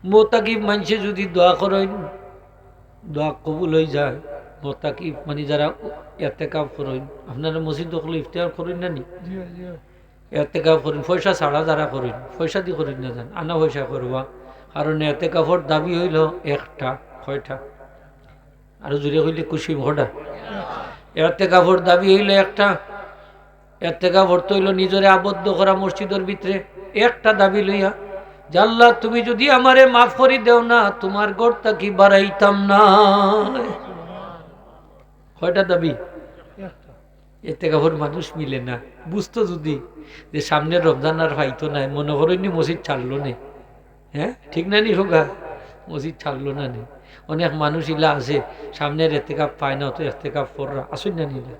মোতাকিব মানুষে যদি দোয়া করেন দোয়া কবুল হয়ে যায়। মোতাকিব মানে যারা এতেকাফ করেন, আপনারা মসজিদ হলে ইফতার করেন না নি, এতেকাফ করেন পয়সা ছাড়া যারা করেন, পয়সা দিয়ে করেন না যান, আনা পয়সা করবা। কারণ এতেকাফর দাবি হইল একটা, কয়টা আরো জুড়ে হইলে খুশি ভোটা। এতেকাফর দাবি হইল একটা, এতেকাফর তো হইল নিজরে আবদ্ধ করা মসজিদের ভিতরে। একটা দাবি লইয়া যে আল্লাহ তুমি যদি আমারে মাফ করি দেও না, তোমার গড়টা কি বাড়াইতাম না। কয়টা দাবি? এতেকাফর মানুষ মিলে না। বুঝতো যদি যে সামনে রমজান আর পাইতো না, মনে করেনি মসজিদ ছাড়লো নে। হ্যাঁ ঠিক না নি হোগা, মসজিদ ছাড়লো না নে। অনেক মানুষ ইলা আছে সামনের এতেকাফ পায় না, তো এতেকাফ পড়রা আসুন না নিলে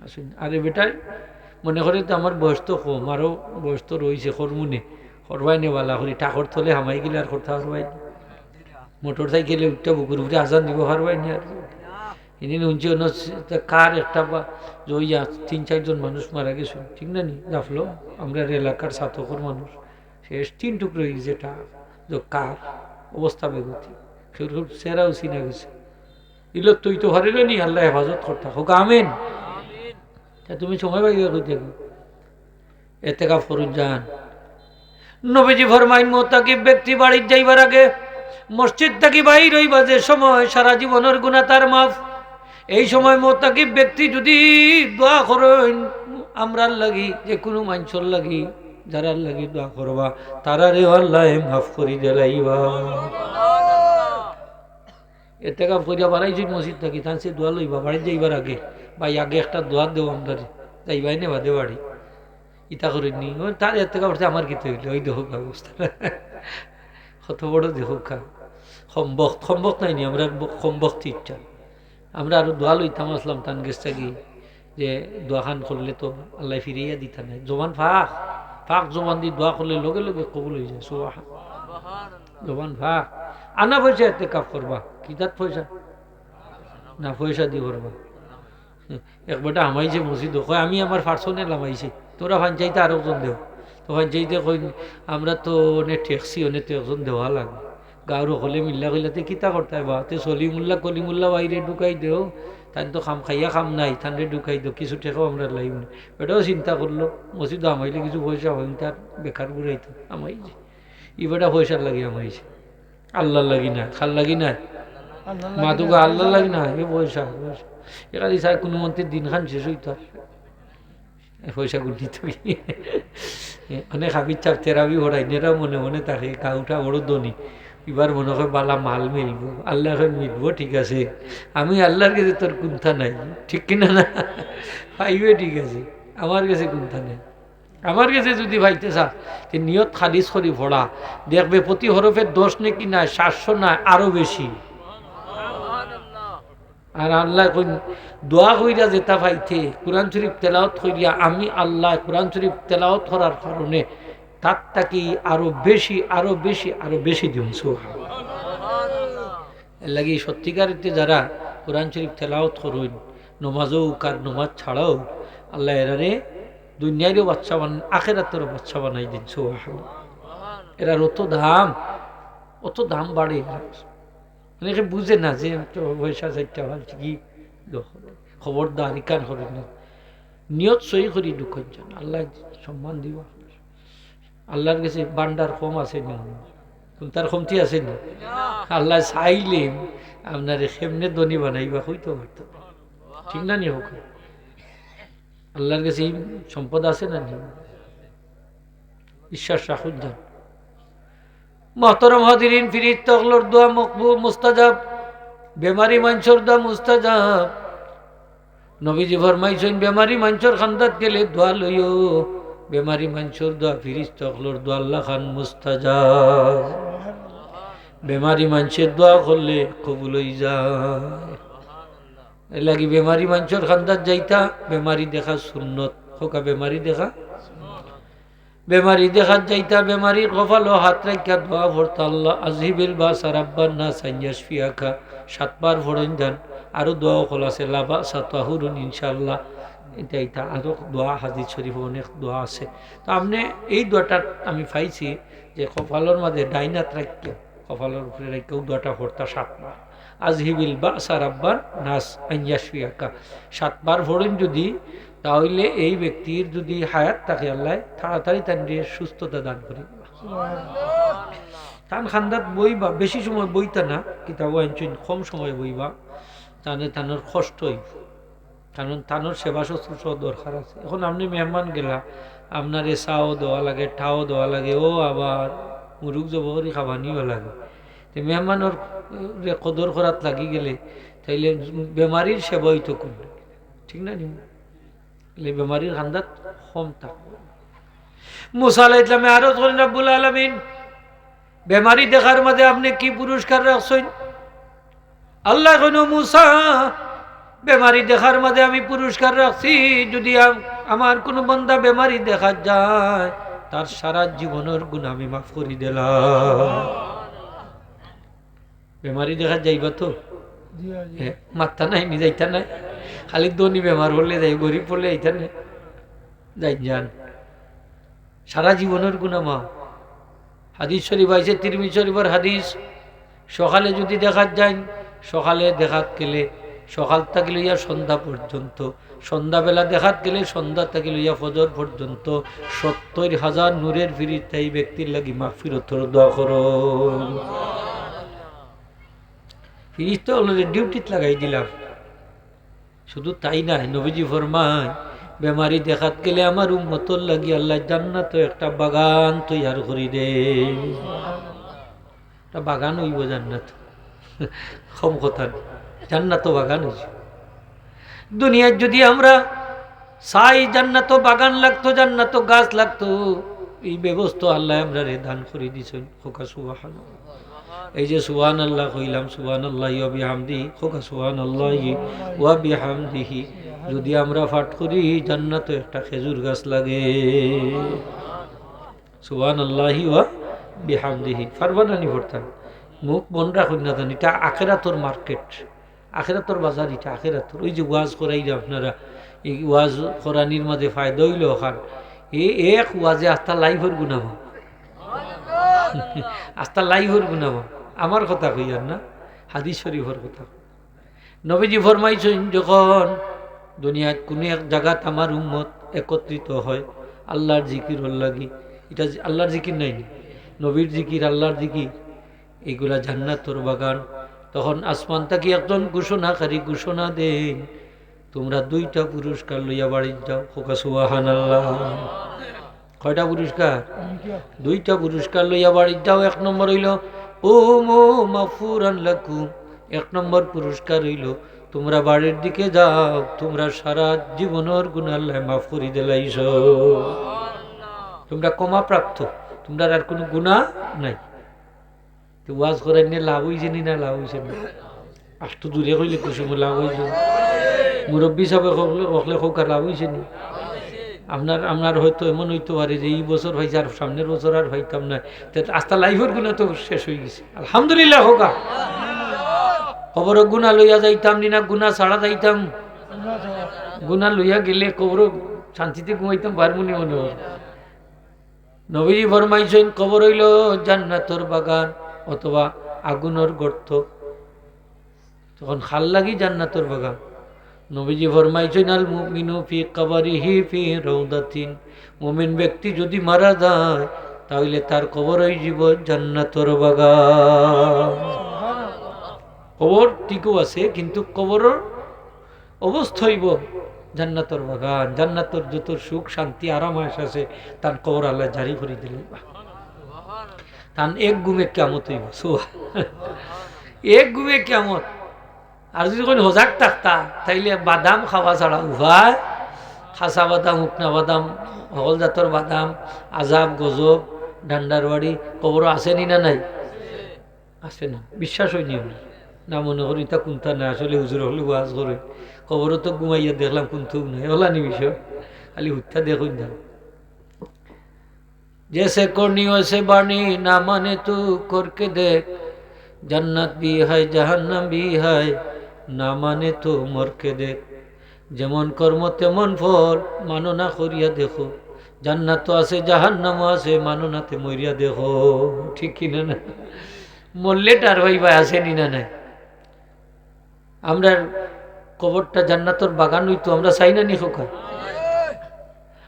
আসুন। আরে বেটাই মনে করে তো আমার বয়স তো কম, আরও বয়স তো রয়েছে, কর্মুনে করবাই নেওয়ালা করি টাকর থলে হামাই গেলে আর করতে পারবাই না। মোটর সাইকেলে উঠতে বুকুর উঠে আজান দিব পারবাই না। আর এদিন উঞ্চে কার একটা বা জইয়া 3-4 জন মানুষ মারা গেছে, ঠিক না নি জাফলো আমরা এলাকার ছাতকর মানুষ শেষ 3 টুকরো যেটা কার অবস্থা বেগতি সেরাও চিনে গেছে। এগুলো তুই তো হারিল নি, আল্লাহ হেফাজত করতে হোক আমেন। তুমি সময় পাই কই থাকি এতেকাফ করুন যান। নবীজি ফরমাইন মুতাকিব ব্যক্তি বাড়ির যাইবার আগে মসজিদ থেকে বাইর হইবা যে সময় সারা জীবনের গুনাহ তার মাফ। এই সময় মুতাকিব ব্যক্তি যদি দোয়া করেন আমরার লাগি, যে কোনো মানুষের লাগি, যারার লাগি দোয়া করবা তারারে আল্লাহ মাফ করি দেলাইবা। এতেকাফ করিয়া বাড়াইছি মসজিদ থাকি তান সে দোয়া লইবা বাড়ি যাইবার আগে, ভাই আগে একটা দোয়া দেও আমরা যাইবাই নে বাদে বাড়ি ইতা করিনি তার এতেকাফ করতে আমার কিতে হইল ওই দেখুক অবস্থা। কত বড় দেখুক সম্বক নাই নি আমরা সম্বক্তি ইচ্ছা। আমরা আরো দোয়া লইতাম আসলাম তান গেছ থাকি যে দোয়া খান করলে তো আল্লাহ ফিরিয়া দিতা নাই। জবান ফাঁক ফাঁক জবান দিয়ে দোয়া করলে লগে লগে কবুল হয়ে যায়। সুবহান জবান ফাঁক আনা পয়সা এতেকাফ করবা কিতাত পয়সা না পয়সা দিয়ে করবা। একবারটা আমাইছে মসজিদ কয় আমি আমার পার্সনে লামাইছি, তোরা ফাঞ্চাইতে আরো জন দেও। তো ফাঞ্চাইতে কই আমরা তো অনেক ঠেকছি, অনেক তো একজন দেওয়া লাগে। গাঁর হলে মিল্লা কইলাতে কিতা করতে বা তে সলিমুল্লাহ কলিমুল্লাহ বাইরে ঢুকাই দেও, তাই তো খাম খাইয়া খাম নাই তানরে ঢুকাই দেও, কিছু ঠেকাও আমরা লাইব না। এটাও চিন্তা করলো মসজিদ আমাইলে কিছু পয়সা হয় তার বেকার ঘুরাইতো আমাইছে। ইবাটা পয়সার লাগি আমাইছে, আল্লাহ লাগি না, খাল লাগি না, মাতুকা আল্লাহ লাগি না, এ পয়সা পয়সা এখানে চাই কোনো মন্ত্রী দিন খান শেষ হইতো পয়সা গুটি তুই অনেক হাবির চাপ তেরাবি হরাই নেরা মনে মনে থাকে গাউটা বড় ধনী, এবার মনে হয় বালা মাল মিলব, আল্লাহ মিলব, ঠিক আছে আমি আল্লাহর কাছে তোর কুন্থা নাই, ঠিক কিনা না পাইবে, ঠিক আছে আমার কাছে কুন্থা নেই। আমার কাছে যদি ভাইতে চা যে নিয়ত খালিজ করি ভরা দেখবে প্রতি হরফের 10 নাকি না 700 না আরো বেশি। আর আল্লাহ দোয়া কইরা যেটা পাইতে কোরআন শরীফ তেলাওয়াত কইরা আমি আল্লাহ কোরআন শরীফ তেলাওয়াত করার কারণে তার তাকে আরো বেশি আরো বেশি আরো বেশি দিন। এর লাগি সত্যিকারিতে যারা কোরআন শরীফ তেলাওয়াত করুন নমাজও কার নমাজ ছাড়াও আল্লাহ এরারে দুনিয়ারও বাচ্চা বানান আখেরাতেরও বাচ্চা বানাই দিন। এরার অত দাম বাড়ে, অনেকে বুঝে না যে পয়সা চাইতে ভাবছি কি খবরদার ইকান করে না, নিয়ত সই করি ঢুকান যান, আল্লাহ সম্মান দিব। আল্লাহর কাছে বান্ডার কম আছে না, তার কমতি আছে না, আল্লাহ চাইলে আপনার সেমনে ধনী বানাইবা হইতে পারত, ঠিক না নি হোক। আল্লাহর কাছে সম্পদ আছে না নি, বিশ্বাস রাখুন যান। মহতরম হাজিরিন, ফিরিত তগলর দোয়া মকবুল মুস্তাজাব, বেমারি মানুষের দোয়া মুস্তাজাব। নবীজি ফরমাইছেন বেমারি মানুষের খান্দাত গেলে দোয়া লইও, বেমারি মানুষের দোয়া ফিরিত তগলর দোয়া আল্লাহ খান মুস্তাজাব। বেমারি মানুষের দোয়া করলে কবুল হয়ে যায়। এর লাগি বেমারি মানুষের খান্দাত যাইতা, বেমারি দেখা সুন্নত হোকা, বেমারি দেখা বেমারি দেখাত যাইতা, বেমারির কপালও হাত রাখা দোয়া ভরতা আল্লাহ আজিবিল বা সারাব্বার না সাইয়াস ফিয়াখা 7 বার ভরেন যান। আরো দোয়াও কল আছে লাভা সাতাহুরুন ইনশাআল্লাহ, এটা আরো দোয়া হাদিস শরীফ অনেক দোয়া আছে। তো আপনি এই দোয়াটা আমি পাইছি যে কপালের মাঝে ডাইনাত রাখিয়া কপালের উপরে রেখেও দোয়াটা পড়তা 7 বার। আজহিবিল বাসা রাব্বান নাস আইয়াশফিয়াকা 7 বার পড়েন যদি, তাহলে এই ব্যক্তির যদি হায়াত থাকে আল্লাহ তাড়াতাড়ি তার সুস্থতা দান করে। তান খান্দাত বইবা, বেশি সময় বইতা না, কিতাব আনছেন কম সময় বইবা, তাহলে তানোর কষ্ট হইব, কারণ তানোর সেবা শুশ্রূষা দরকার আছে। এখন আপনি মেহমান গেলা, আপনার চাও দেওয়া লাগে, ঠাও দেওয়া লাগে, ও আবার মুরুখ জবরি খাবানিও লাগে। তো মেহমানের কদর করাত লাগি গেলে তাইলে বেমারির সেবা হইতো কোন, ঠিক না? বেমারির খান্দাত কম থাকবে। মুসা আলাইহিস সালামে আরজ করেন রব্বুল আলামিন বেমারি দেখার মাঝে আপনি কি পুরস্কার রাখছেন? আল্লাহ কইন মুসা বেমারি দেখার মাঝে আমি পুরস্কার রাখছি, যদি আমার কোনো বান্দা বেমারি দেখা যায় তার সারা জীবনের গুনাহ আমি মাফ করে দিলাম। বেমারি দেখা যাইবা তো মাত্তা নাই, নি যাইতা নাই, খালি ধনী বেমার হলে যাই, গরিব পড়লে এইটা নেই যাই যান, সারা জীবনের গুনাহ মাফ। হাদিস শরীফ আইছে, তিরমিজি শরীফের হাদিস, সকালে যদি দেখাত যায়, সকালে দেখাত গেলে সকাল থেকে লইয়া সন্ধ্যা পর্যন্ত, সন্ধ্যাবেলা দেখাত গেলে সন্ধ্যা থেকে লইয়া ফজর পর্যন্ত 70,000 নূরের ফিরিস্তা এই ব্যক্তির লাগি মাগফিরাতের দোয়া করো। ফিরিস্তা অলরেডি ডিউটিত লাগাই দিলাম। শুধু তাই নাই, নবীজি ফরমায় বেমারি দেখাত গেলে আমার উম্মতর লাগি আল্লাহ জান্নাত একটা বাগান তৈয়ার করি দে। একটা বাগান হইব জান্নাত, কম কথা, জান্নাত বাগান হইছে। দুনিয়ায় যদি আমরা চাই জান্নাত বাগান লাগতো, জান্নাত গাছ লাগতো, এই ব্যবস্থা আল্লাহ আমরা রে দান করে দিছেন। খোকা সুবহানাল্লাহ। এই যে সুবহানাল্লাহ কইলাম, সুবহানাল্লাহি ওয়া বিহামদিহি, খোকা সুবহানাল্লাহি ওয়া বিহামদিহি যদি আমরা পাঠ করি, জান্নাতে একটা খেজুর গাছ লাগে। সুবহানাল্লাহি ওয়া বিহামদিহি পারবা না নি পড়তাম? মুখ মন রাখুন না জানি, এটা আখিরাতের মার্কেট, আখিরাতের বাজার, এটা আখিরাতের। ওই যে ওয়াজ করাই আপনারা, এই ওয়াজ করানির মাঝে ফায়দা হইল ওখান, এই এক ওয়াজে আস্তা লাইভের গুনাহ, আস্তা লাইভের গুনাহ। আমার কথা কইয়ার না, হাদিস শরীফের কথা। নবীজি ফরমাইছেন যখন দুনিয়ার কোনো এক জায়গাত আমার উম্মত একত্রিত হয় আল্লাহর জিকির লাগি, এটা আল্লাহর জিকির নাই, নবীর জিকির, আল্লাহর জিকির, এগুলা জান্নাতের বাগান। তখন আসমান থেকে একজন ঘোষণাকারী ঘোষণা দেন, তোমরা 2টা পুরস্কার লইয়া বাড়ি যাও। খোকা সুবহানাল্লাহ। কয়টা পুরস্কার? 2টা পুরস্কার লইয়া বাড়ি যাও। 1 নম্বর হইল উমু মাগফুরান লাকুম, 1 নম্বর পুরস্কার হইল তোমরা বাড়ির দিকে যাও, তোমরা সারা জীবনের গুনাহ আল্লাহ মাফ করে দিলাইছো, তোমরা ক্ষমা প্রাপ্ত, তোমরা আর কোনো গুনাহ নাই। তো ওয়াজ করাই নিয়ে লাভ হয়েছে নি না? লাভ হয়েছে না? আষ্ট দূরে কইলে কুসুম লাভ হয়েছে, মুরব্বী সবে কখলে খোকার লাভ হয়েছে নি? আপনার হয়তো এমন হইতে পারে যে এই বছর হয়েছে আর সামনের বছর আর হইতাম না, আস্তা লাইফের গুণা তো শেষ হয়ে গেছে। আলহামদুলিল্লাহ হোকা। কবর গুণা লইয়া যাইতাম নি না গুণা ছাড়া যাইতাম? গুণা লইয়া গেলে কবর শান্তিতে ঘুমাইতাম পারমুনি মনে হয়। নবীজি ফরমাইছেন কবর হইল জান্নাতের বাগান অথবা আগুনের গর্ত, তখন খাল লাগি জান্নাতের বাগান। নবীজি ফরমাইছেন আল মুমিনু ফি কবরিহি ফি রাউদাতিন, মুমিন ব্যক্তি যদি মারা যায় তাহলে তার কবর হয়ে যাব জান্নাতের বাগান। কবর ঠিকও আছে, কিন্তু কবরের অবস্থা হইব জান্নাতের বাগান। জান্নাতের যত সুখ শান্তি আরাম আছে তার কবর আল্লাহ জারি করে দিলেন, তার এক গুমে কিয়ামত হইব। এক গুমে কিয়ামত। আর যদি কোন হজাক থাকতা তাইলে বাদাম খাওয়া ছাড়া উভয়, খাসা বাদাম, হুকনা বাদাম, সকল জাতর বাদাম, আজাব গজব ডান্ডার বাড়ি কবর আছে নি না? নাই আছে না? বিশ্বাস হয়নি না? মনে করি তা কোনটা নাই, আসলে হুজুর হলে ওয়াজ করে কবর তো ঘুমাইয়া দেখলাম কোনটা নাই, হলানি বিষয় খালি হুত্যা দেখুন না। जैसे करनी वैसे बानी ना माने तू करके देख, जन्नत भी है जहन्नम भी है ना माने तो मर के देख, যেমন কর্ম তেমন ফল মানো না করিয়া দেখো, জান্নাত তো আছে জাহান্নামও আছে মানো নাতে মরিয়া দেখো। ঠিক কিনা না? মরলে টার হইবা আসেনি না নাই আমরা কবরটা জান্নাতের বাগান হইতো আমরা চাই না নি খোকা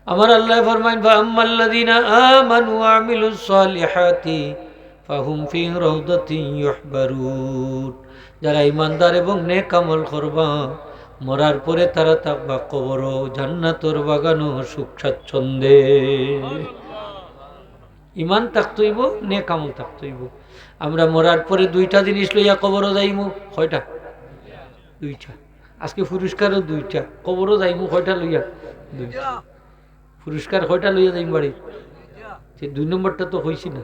আমার আল্লাহ ফরমাইন ফাআম্মাল্লাযীনা আমানু ওয়া আমিলুস সালিহাতি ফাহুম ফি রাউদাতিন ইউহবারুন যারা ঈমানদার এবং নেক আমল করবা মরার পরে তারা থাকবা কবর ও জান্নাতের বাগান ও সুখ স্বাচ্ছন্দ্যে ঈমান থাকতইব নেক আমল থাকতইব আমরা মরার পরে দুইটা জিনিস লইয়া কবরও যাইমু কয়টা দুইটা আজকে পুরস্কারও দুইটা কবরও যাইমু কয়টা লইয়া দুইটা পুরস্কার কয়টা লইয়া যাইম বাড়ি সে 2 নম্বরটা তো হইছি না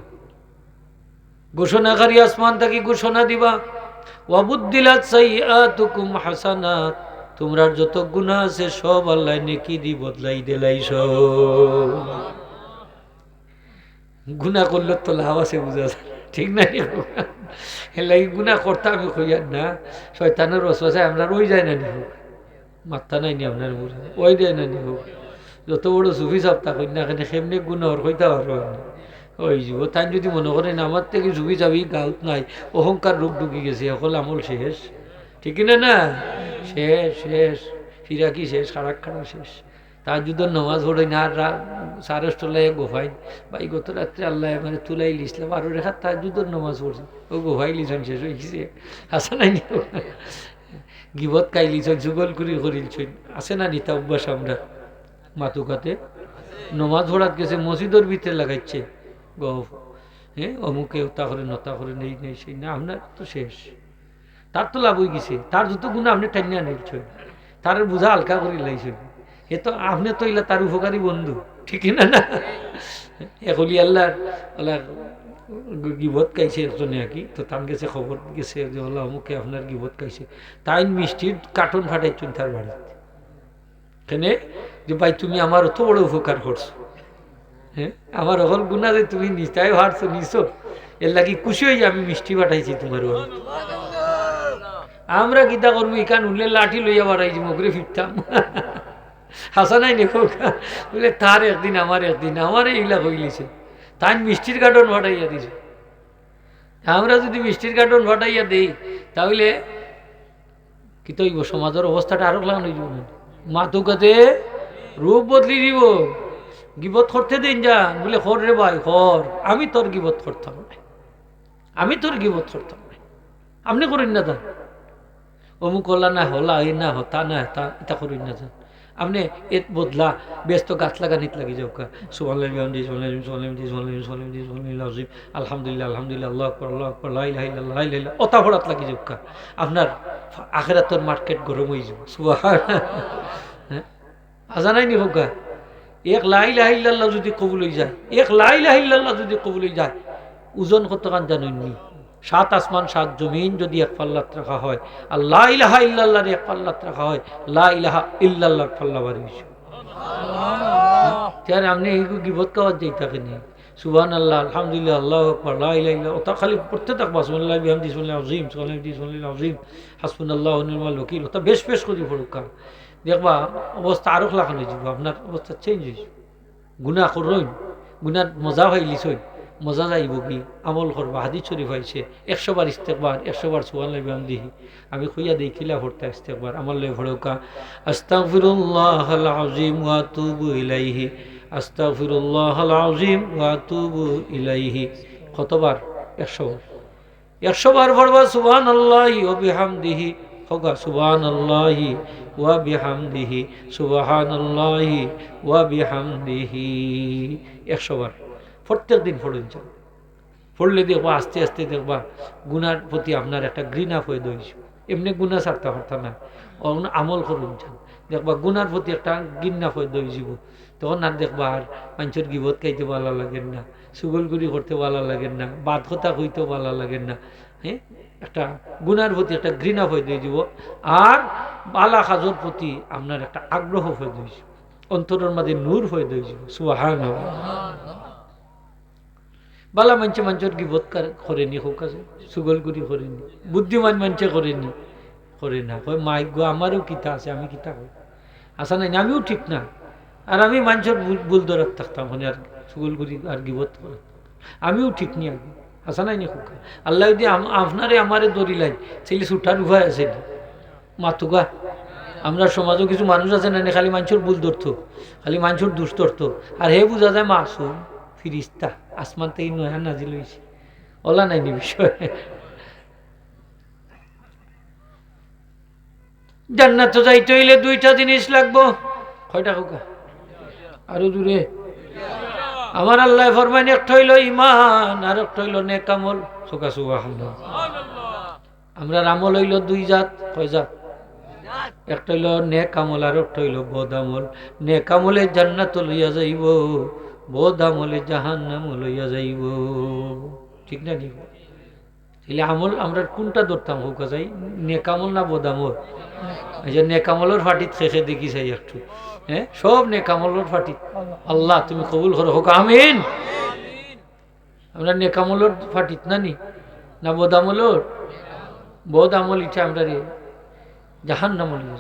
ঘোষণাকারী আসমান থেকে ঘোষণা দিবা ওয়াবুদ্দিলাত সাইয়্যাতুকুম হাসানাত তোমরা যত গুনাহ আছে সব আল্লাহ নেকি দি বদলাই দিলাইছ গুনাহ করলে তো লাভ আছে বুঝা যায় ঠিক না এলাই গুনাহ করতে আমি কইয়ার না শয়তানের ওয়াসওয়াসা আমরা রই যায় না নি মাথা নাই নি আপনার মুরে ওই দেয় না নি যত বড় সুফি সাহেব থাকুন না এখানে সেমনি গুণর কইতে পারবো ওই যাব তাই যদি মনে করেন আমার থেকে সুফি যাবি গাউত নাই অহংকার রোগ ঢুকি গেছে সকল আমল শেষ ঠিক না না শেষ শেষ ফিরাকি শেষ খারাপ খারাপ শেষ তার যদি নামাজ পড়াই না সারস তোলাই গোফাই বা এই গত রাত্রে আল্লাহ মানে তুলাই লিসলাম আরো রেখা তার যদি নামাজ পড়ছে ও গোফাই লিছন শেষ হয়ে গেছে আসে নাই গিবত কাই লিছন যুগল করিলছেন আছে না নিতা অভ্যাস আমরা মাতুকাতে নমাজ পড়াত গেছে মসজিদের ভিতরে লাগাইছে গফ হ্যাঁ অমুকে ওতা করে নতা করে নেই নেই সেই না আপনার তো শেষ তার তো লাভ হয়ে গেছে তার যত গুণা আপনি টাইনিয়া নিলছেন তার বোঝা হালকা করে লাইছেন এ তো আপনি তো ইলা তার উপকারী বন্ধু ঠিক না না এখলি আল্লাহ আল্লাহ গিবত খাইছে একজনে আর কি তো তার গেছে খবর গেছে যে আল্লাহ অমুকে আপনার গিবত খাইছে তাই মিষ্টির কার্টন ফাটাইছেন তার বাড়িতে কেনে যে ভাই তুমি আমার অত বড় উপকার করছো হ্যাঁ আমার অকল গুণা যে তুমি নিতাই হারছো নিছো এর লাগি খুশি হয়ে আমি মিষ্টি পাঠাইছি তোমার আমরা গীতা করবো ইকান উঠলে লাঠি লইয়া বাড়াইছি মগরে ফিরতাম হাসা নাই দেখো বলে তার একদিন আমার এইগুলা হইলিছে তাই মিষ্টির কার্টন ফাটাইয়া দিছে আমরা যদি মিষ্টির কার্টন ফাটাইয়া দেই তাহলে কি তৈব সমাজের অবস্থাটা আরো লাগানো হয়ে যাবে মাতুকাতে রূপ বদলি দিব গিবত করতে দিন যা বলে খর রে ভাই খর আমি তোর গিবত করতাম না আমি তোর গিবত করতাম না আপনি করেন না তা অমুক হল্লা না হলা এই না হতা না তা এটা করেন না যান আপনি এ বদলা ব্যস্ত গাছ লাগানিত লাগি যাও কা সুবহানাল্লাহি আলহামদুলিল্লাহ আলহামদুলিল্লাহ আল্লাহু আকবার লা ইলাহা ইল্লাল্লাহ লা ইলাহা ইল্লাল্লাহ ওতা পড়াত লাগি যাও কা আপনার আখিরাতের মার্কেট গরম হয়ে যাব সুবহানাল্লাহ আজানাই নি হোক এক লা ইলাহা ইল্লাল্লাহ যদি কবুল হয়ে যায় এক লা ইলাহা ইল্লাল্লাহ যদি কবুল হয়ে যায় ওজন কতখান জানেননি 7 আসমান 7 জমিন যদি এক পাল্লাত রাখা হয় আর লা ইলাহা ইল্লাল্লাহর এক পাল্লাত রাখা হয় লা ইলাহা ইল্লাল্লাহর পাল্লা বাড়ি হইছে সুবহানাল্লাহ তার আপনি এই গিবত কাওয়াত যাইতাকে নি সুবহানাল্লাহ আলহামদুলিল্লাহ আল্লাহু আকবার লা ইলাহা ইল্লাল্লাহ ওটা খালি পড়তে থাকবা সুবহানাল্লাহ বিহামদি সুবহানাল্লাহ আযীম সুবহানাল্লাহ আযীম হাসবুনাল্লাহু ওয়া নি'মাল ওয়াকিল ওটা বেশ বেশ করে পড়ুকা দেখবা অবস্থা আরো লাগানো যাব আপনার অবস্থা চেঞ্জ হয়ে যাবে গুনাহ করুন গুনার মজা হইলিছই মজা যাইব কি আমল করবা হাদিস শরীফ আইছে 100 বার ইস্তেগফার 100 বার সুবহানাল্লাহি বিহামদিহি আমি কইয়া দেই খিলা পড়তে ইস্তেগফার আমার লই পড়োকা আস্তাগফিরুল্লাহাল আযীম ওয়া আতুবু ইলাইহি আস্তাগফিরুল্লাহাল আযীম ওয়া আতুবু ইলাইহি কতবার 100 বার 100 বার পড়বা সুবহানাল্লাহি ওয়া বিহামদিহি হোগা সুবহানাল্লাহি ওয়া বিহামদিহি সুবহানাল্লাহি ওয়া বিহামদিহি 100 বার প্রত্যেক দিন পড়ুন পড়লে দেখবা আস্তে আস্তে দেখবা গুনার প্রতি আপনার একটা ঘৃণা হয়ে দইছে এমনি গুনাহ ছাড়তে পারতাম না আমল করুন দেখবা গুনার প্রতি একটা ঘৃণা হয়ে দইছিব তখন আর দেখবা আর মানুষের গিবত খাইতে ভালো লাগেন না সুগলগুড়ি করতে ভালো লাগেন না বাদ কথা কইতে ভালো লাগেন না হ্যাঁ একটা গুনার প্রতি একটা ঘৃণা হয়ে দিয়ে যাব আর বালা কাজের প্রতি আপনার একটা আগ্রহ হয়ে দিয়েছে অন্তরের মাঝে নূর হয়ে দিয়েছে সুবহানাল্লাহ বালা মানুষে মানুষের গিবত করেনি হোক আছে সুগলগুড়ি করেনি বুদ্ধিমান মানুষে করেনি করে না কয় মাইক গো আমারও কিতা আছে আমি কিতা করি আসা নাই আমিও ঠিক না আর আমি মানুষের ভুল ধরাত থাকতাম মানে আর সুগলগুড়ি আর গিবত করে আমিও ঠিক নি আগে আসা নাই নি খুকা আল্লাহ যদি আপনারে আমারে দরিলাই ছেলে ছুটার উভয় আছে নি মাতুকা আমরা সমাজও কিছু মানুষ আছে না খালি মানুষের ভুল ধরতো খালি মানুষের দুষ ধরতো আর হে বোঝা যায় মাসুম ফিরিস্তা আসমান থেকে নয়া নাজিল হয়েছে ওলা নাইনি বিষয় জান্নাত তো যাইতে হইলে দুইটা জিনিস লাগবো কয়টা খোকা আরো দূরে আমার আল্লাহ ফরমাইন একটা হইল ইমান আর একটা হইল নেক আমল খোকা সুবহানাল্লাহ আমরা আমল হইল দুই জাত কয় জাত একটা হইল নেক আমল আর একটা হইল বদ আমল নেক আমলে জান্নাত লইয়া যাইব বদ আমলে জাহান্নাম লইয়া যাইব ঠিক না নিব তাহলে আমল আমরা কোনটা ধরতাম হোক যাই নেক আমল না বদ আমল এই যে নেক আমলের ফাটিত শেষে দেখি চাই একটু হ্যাঁ সব নেক আমলের ফাটিত আল্লাহ তুমি কবুল করো হোক আমিন আমরা নেক আমলের ফাটিত না বদ আমলের বদ আমল ইটা আমরা রে জাহান্নাম লইয়া